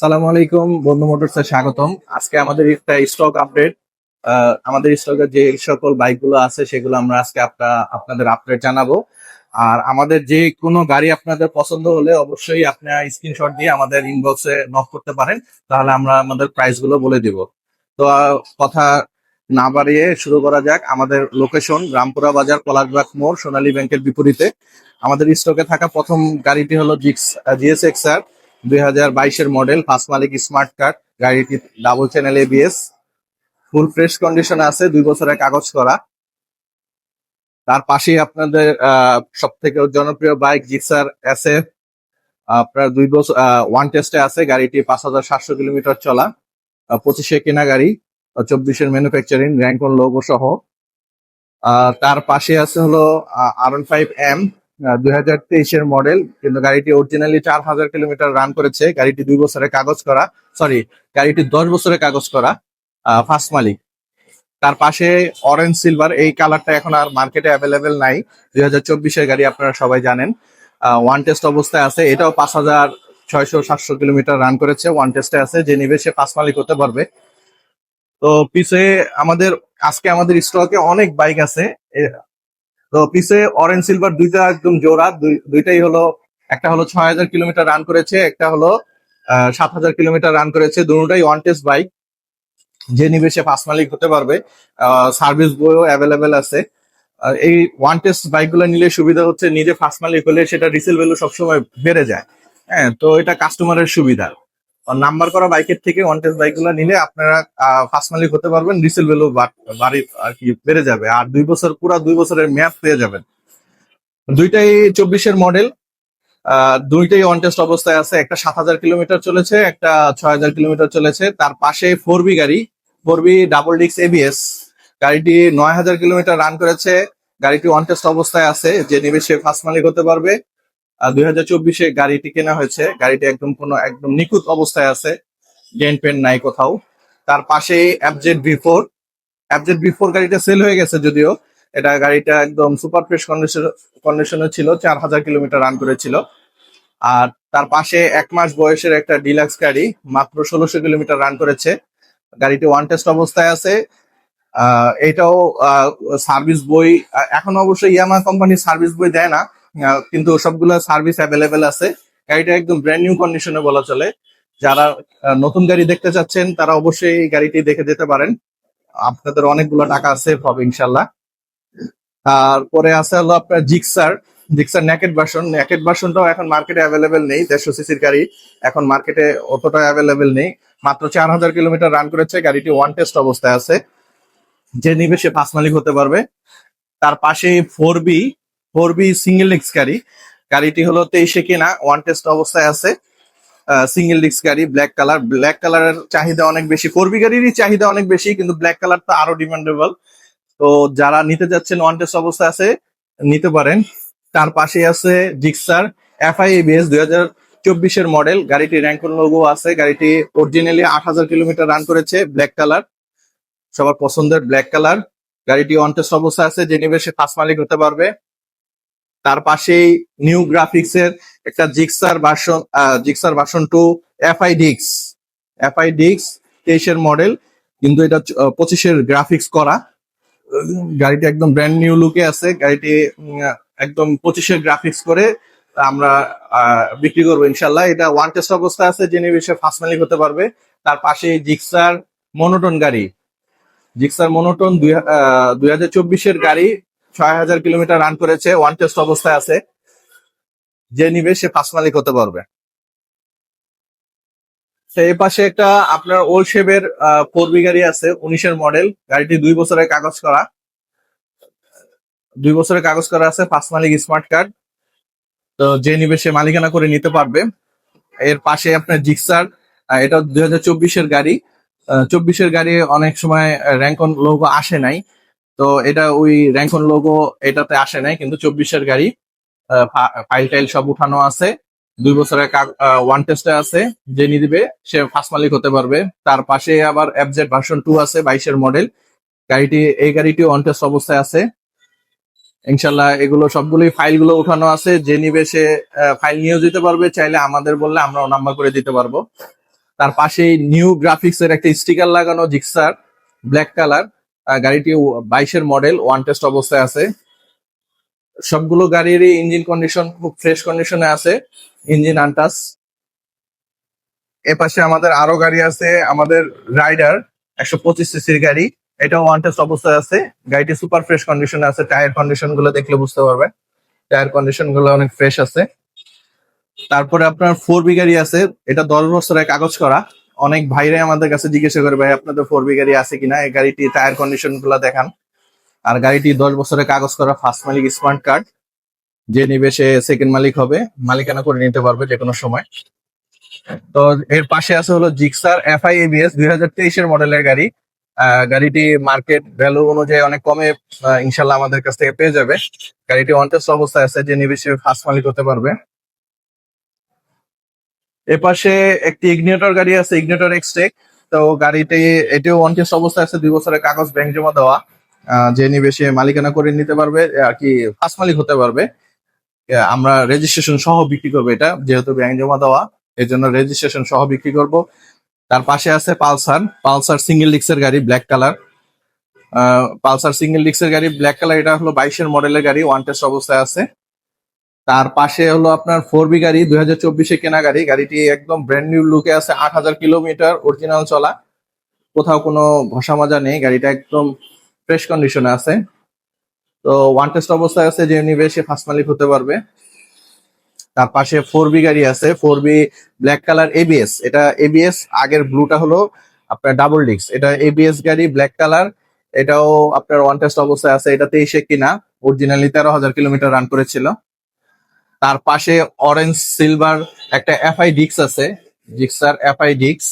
সালাম আলাইকুম, বন্ধু মোটরসে স্বাগতম। আজকে আমাদের একটা স্টক আপডেট। আমাদের স্টকে যে সকল বাইক গুলো আছে সেগুলো আমরা আজকে আপনাদের আপডেট জানাবো। আর আমাদের যে কোনো গাড়ি আপনাদের পছন্দ হলে অবশ্যই আপনারা স্ক্রিনশট দিয়ে আমাদের ইনবক্সে নক করতে পারেন, তাহলে আমরা আমাদের প্রাইস গুলো বলে দিব। তো কথা না বাড়িয়ে শুরু করা যাক। আমাদের লোকেশন রামপুরা বাজার, পলাশবাগ মোড়, সোনালী ব্যাংকের বিপরীতে। আমাদের স্টকে থাকা প্রথম গাড়িটি হলো জিএসএক্সআর 2022-এর মডেল, ফার্স্ট মালিক, স্মার্ট কার্ড। গাড়িটি double channel ABS, full fresh কন্ডিশনে আছে, 2 বছরের কাগজ করা। তার পাশেই আপনাদের সব থেকে জনপ্রিয় বাইক জিক্সার এসএফ, আপনার 2 বছর ওয়ান টেস্টে আছে। গাড়িটি 5,700 কিলোমিটার চলা, 25-এ কেনা গাড়ি, 24-এর ম্যানুফ্যাকচারিং, র্যাঙ্কন লোগো সহ। তার পাশে আছে হলো R15M, 2023-এর মডেল, কিন্তু গাড়িটি অরিজিনালি 4,000 কিলোমিটার রান করেছে। গাড়িটি 2 বছরের কাগজ করা, সরি, গাড়িটি 10 বছরের কাগজ করা, ফার্স্ট মালিক। তার পাশে অরেঞ্জ সিলভার, এই কালারটা এখন আর মার্কেটে অ্যাভেলেবেল নাই। 2024-এর গাড়ি, আপনারা সবাই জানেন। ওয়ান টেস্ট অবস্থায় আছে, এটাও 5,600-700 কিলোমিটার রান করেছে, ওয়ান টেস্টে আছে। যে নিবে সে ফার্স্ট মালিক হতে পারবে। তো পিছে আমাদের আজকে আমাদের স্টকে অনেক বাইক আছে। তো পিছে অরেঞ্জ সিলভার দুইটা একদম জোড়া, দুইটাই হলো, একটা হলো 6,000 কিলোমিটার রান করেছে, একটা হলো 7,000 কিলোমিটার রান করেছে। দুটোটাই ওয়ান টেস্ট বাইক, যে নিবে সে ফার্স্ট মালিক হতে পারবে। সার্ভিস বইও অ্যাভেলেবেল আছে। এই ওয়ান টেস্ট বাইক গুলো নিলে সুবিধা হচ্ছে, নিজে ফার্স্ট মালিক হলে সেটা রিসেল ভ্যালু সবসময় বেড়ে যায়। হ্যাঁ, তো এটা কাস্টমারের সুবিধা। নাম্বার করা বাইকের থেকে ওয়ান টেস্ট বাইক গুলো নিলে আপনারা ফার্স্ট মালিক হতে পারবেন, রিসেল ভ্যালু বাড়ি আর কি বেড়ে যাবে, আর 2 বছর, পুরা 2 বছরের মেয়াদ পেয়ে যাবেন। দুইটাই 24-এর মডেল, দুইটাই অন টেস্ট অবস্থায় আছে। একটা 7,000 কিলোমিটার চলেছে, একটা 6,000 কিলোমিটার চলেছে। তার পাশে 4B গাড়ি, 4B ডাবল ডিক্স এবিএস। গাড়িটি 9,000 কিলোমিটার রান করেছে। গাড়িটি অন টেস্ট অবস্থায় আছে, যে নিবে সে ফার্স্ট মালিক হতে পারবে। 2024-এ গাড়িটি কেনা হয়েছে। গাড়িটি একদম নিখুঁত অবস্থায় আছে, ডেন্ট পেন্ট নাই কোথাও। তার পাশে এফজেড বি ফোর গাড়িটা সেল হয়ে গেছে যদিও। গাড়িটা একদম সুপার ফ্রেশ কন্ডিশনে ছিল, 4,000 কিলোমিটার রান করেছিল। আর তার পাশে 1 মাস বয়সের একটা ডিলাক্স গাড়ি, মাত্র 1,600 কিলোমিটার রান করেছে। গাড়িটি ওয়ান টেস্ট অবস্থায় আছে। এটাও সার্ভিস বই, এখন অবশ্যই ইয়ামা কোম্পানি সার্ভিস বই দেয় না, কিন্তু সবগুলো সার্ভিস অ্যাভেলেবেল আছে। গাড়িটা একদম ব্র্যান্ড নিউ কন্ডিশনে বলা চলে। যারা নতুন গাড়ি দেখতে চাচ্ছেন তারা অবশ্যই এই গাড়িটি দেখে যেতে পারেন, আপনাদের অনেকগুলো টাকা সেভ হবে ইনশাল্লাহ। তারপরে আছে হলো আপনার জিক্সার নেকেড ভার্সনটাও এখন মার্কেটে অ্যাভেলেবেল নেই। 150 সিসির গাড়ি এখন মার্কেটে অতটা অ্যাভেলেবেল নেই। মাত্র 4,000 কিলোমিটার রান করেছে। গাড়িটি ওয়ান টেস্ট অবস্থায় আছে, যে নিবে সে ফার্স্ট মালিক হতে পারবে। তার পাশে 4B সিঙ্গেল ডিস্ক গাড়ি, গাড়িটি হলো 23-এ কেনা, ওয়ান টেস্ট অবস্থায় আছে। সিঙ্গেল ডিস্ক গাড়ি, ব্ল্যাক কালারের চাহিদা অনেক বেশি। 4B গাড়িরই চাহিদা অনেক বেশি, কিন্তু ব্ল্যাক কালার তো আরো ডিমান্ডেবল। তো যারা নিতে যাচ্ছেন ওয়ান টেস্ট অবস্থায় আছে, নিতে পারেন। তার পাশে আছে জিক্সার এফআই এবিএস, 2024-এর মডেল। গাড়িটি র্যাঙ্কন লোগো আছে। গাড়িটি অরিজিনালি 8,000 কিলোমিটার রান করেছে, ব্ল্যাক কালার, সবার পছন্দের ব্ল্যাক কালার। গাড়িটি অন টেস্ট অবস্থায় আছে, যে নিবে সে ফার্স্ট মালিক হতে পারবে। তার পাশেই নিউ গ্রাফিক্স এর একটা জিক্সার ভার্সন 2 এফআই ডিক্স 23-এর মডেল, কিন্তু এটা 25-এর গ্রাফিক্স করা। গাড়িটি একদম ব্র্যান্ড নিউ লুকে আছে। গাড়িটি একদম 25-এর গ্রাফিক্স করে আমরা বিক্রি করবো ইনশাল্লাহ। এটা ওয়ান টেস্ট অবস্থা আছে, যে নিবে সে ফার্স্ট মালিক হতে পারবে। তার পাশে জিক্সার মনোটন 2024-এর গাড়ি, 6,000 কিলোমিটার রান করেছে, ওয়ান টেস্ট অবস্থায় আছে। যে নিবে সে ফার্স্ট মালিক হতে পারবে। সেই পাশে একটা আপনার ওল্ড শেপের 4B গাড়ি আছে, 19-এর মডেল। গাড়িটি 2 বছরের কাগজ করা, 2 বছরের কাগজ করা আছে, ফার্স্ট মালিক, স্মার্ট কার্ড। তো যে নিবে সে মালিকানা করে নিতে পারবে। এর পাশে আপনার জিক্সার, এটা 2024-এর গাড়ি। 24-এর গাড়ি অনেক সময় র্যাঙ্কন লোগো আসে নাই, তো এটা ওই র্যাঙ্কন লোগো এটাতে আসে নাই, কিন্তু 24-এর গাড়ি, ফাইল টাইল সব উঠানো আছে। 2 বছরের ওয়ান টেস্টে আছে, যে নিবে সে ফার্স্ট মালিক হতে পারবে। তার পাশে আবার FZ ভার্সন 2 আছে, 22-এর মডেল। এই গাড়িটি ওয়ান টেস্ট অবস্থায় আছে ইনশাল্লাহ। এগুলো সবগুলোই ফাইল গুলো উঠানো আছে, যে নিবে সে ফাইল নিয়েও যেতে পারবে, চাইলে আমাদের বললে আমরাও নাম্বার করে দিতে পারবো। তার পাশে নিউ গ্রাফিক্স এর একটা স্টিকার লাগানো জিক্সার ব্ল্যাক কালার। গাড়িটি 22-এর মডেল, ওয়ান টেস্ট অবস্থায় আছে। সবগুলো গাড়িরই ইঞ্জিন কন্ডিশন খুব ফ্রেশ কন্ডিশনে আছে, ইঞ্জিন আনটাচ। এ পাশে আমাদের আরো গাড়ি আছে, আমাদের রাইডার 125 সিসির গাড়ি, এটাও ওয়ান টেস্ট অবস্থায় আছে। গাড়িটি সুপার ফ্রেশ কন্ডিশনে আছে, টায়ার কন্ডিশন গুলো দেখলে বুঝতে পারবে, টায়ার কন্ডিশন গুলো অনেক ফ্রেশ আছে। তারপরে আপনার 4B গাড়ি আছে, এটা 10 বছরের কাগজ করা। অনেক ভাইরাই আমাদের কাছে জিজ্ঞাসা করে, ভাই আপনাদের 4B গাড়ি আছে কিনা, এই গাড়িটি টায়ার কন্ডিশন গুলো দেখান। আর গাড়িটি 10 বছরের কাগজ করা, ফার্স্ট মালিক স্মার্ট কার্ড, যে নিবে সে সেকেন্ড মালিক হবে, মালিকানা করে নিতে পারবে যে কোনো সময়। তো এর পাশে আছে হলো জিক্সার FI ABS 2023-এর মডেলের গাড়ি। গাড়িটি মার্কেট ভ্যালু অনুযায়ী অনেক কমে ইনশাল্লাহ আমাদের কাছ থেকে পেয়ে যাবে। গাড়িটি অন টেস্ট অবস্থায় আছে, যে নিবে সে ফার্স্ট মালিক হতে পারবে। এপাশে একটি ইগনিটর গাড়ি আছে, ইগনিটর এক্সটেক। তো গাড়িটি এটিও ওয়ান টেস্ট অবস্থায় আছে, 2 বছরের কাগজ, ব্যাংক জমা দেওয়া। যে নিবে সে মালিকানা করে নিতে পারবে আর কি, ফার্স্ট মালিক হতে পারবে। আমরা রেজিস্ট্রেশন সহ বিক্রি করবো এটা, যেহেতু ব্যাংক জমা দেওয়া, এর জন্য রেজিস্ট্রেশন সহ বিক্রি করব। তার পাশে আছে পালসার, পালসার সিঙ্গেল ডিক্সের গাড়ি, ব্ল্যাক কালার। পালসার সিঙ্গেল ডিক্সের গাড়ি, ব্ল্যাক কালার, এটা হলো 22-এর মডেলের গাড়ি, ওয়ান টেস্ট অবস্থায় আছে। তার পাশে হলো আপনার 4B গাড়ি, 2024-এ কেনা গাড়ি। গাড়িটি একদম ব্র্যান্ড নিউ লুকে আছে, 8,000 কিলোমিটার অরিজিনাল চলা, কোথাও কোনো ঘষা মাজা নেই, গাড়িটা একদম ফ্রেশ কন্ডিশনে আছে। তো ওয়ান টেস্ট অবস্থায় আছে, যে নিবে সে ফার্স্ট মালিক হতে পারবে। তার পাশে 4B গাড়ি আছে, 4B ব্ল্যাক কালার ABS, এটা ABS, আগের ব্লুটা হলো আপনার ডাবল ডিস্ক, এটা ABS গাড়ি ব্ল্যাক কালার। এটাও আপনার ওয়ান টেস্ট অবস্থায় আছে, এটা 23-এ কিনা, অরিজিনালি 13,000 কিলোমিটার রান করেছিল। তার পাশে অরেঞ্জ সিলভার একটা FI ডিক্স আছে, জিক্সার FI ডিক্স,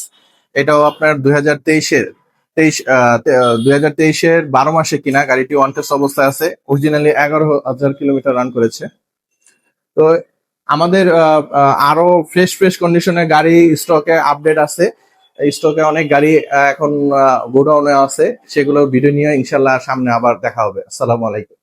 এটাও আপনার 2023-এর 12 মাসে কিনা, গাড়িটি ওয়ান টেস্ট অবস্থায় আছে, অরিজিনালি 11,000 কিলোমিটার রান করেছে। তো আমাদের আরো ফ্রেশ ফ্রেশ কন্ডিশনের গাড়ি স্টকে আপডেট আছে। স্টকে অনেক গাড়ি এখন গোডাউনে আছে, সেগুলো ভিডিও নিয়ে ইনশাল্লাহ সামনে আবার দেখা হবে। আসসালামু আলাইকুম।